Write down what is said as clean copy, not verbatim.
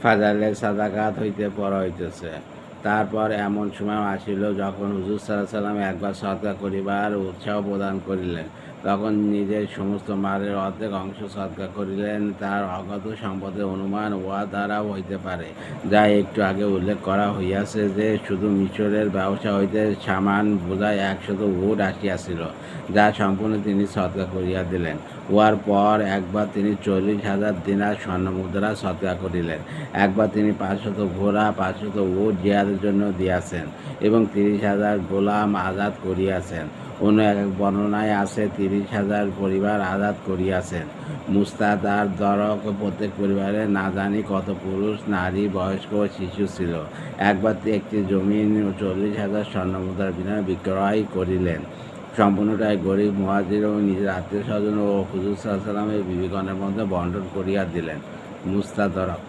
ফাজাইলে সাদাকাত হইতে পড়া হইতেছে। তারপর এমন সময় আসিল, যখন হুজুর সাল্লাল্লাহু আলাইহি ওয়াসাল্লাম একবার সদকা করিবার উৎসাহ প্রদান করিলেন। তখন নিজের সমস্ত মালের অর্ধেক অংশ সদকা করিলেন। তার অগত সম্পদের অনুমান উহা দ্বারাও হইতে পারে, যা একটু আগে উল্লেখ করা হইয়াছে যে, শুধু মিশরের ব্যবসা হইতে সামান বোঝায় 100 উট আসিয়াছিল, যা সম্পূর্ণ তিনি সদকা করিয়া দিলেন। উহার পর একবার তিনি 40,000 দিনার স্বর্ণমুদ্রা সদকা করিলেন। একবার তিনি 500 ঘোড়া, 500 উট জিহাদের জন্য দিয়াছেন এবং 30,000 গোলাম আজাদ করিয়াছেন। অন্য এক বর্ণনায় আছে 30,000 পরিবার আজাদ করিয়াছেন। মুস্তাদ আর দরক প্রত্যেক পরিবারে না জানি কত পুরুষ, নারী, বয়স্ক ও শিশু ছিল। একবার একটি জমিন 40,000 স্বর্ণমুদ্রার বিনিময়ে বিক্রয় করিলেন। সম্পূর্ণটাই গরিব, মুহাজির ও নিজের আত্মীয় স্বজন ও হুজুর সাল্লাল্লাহু আলাইহি ওয়াসাল্লামের বিবিগণের মধ্যে বন্টন করিয়া দিলেন। মুস্তাদরক।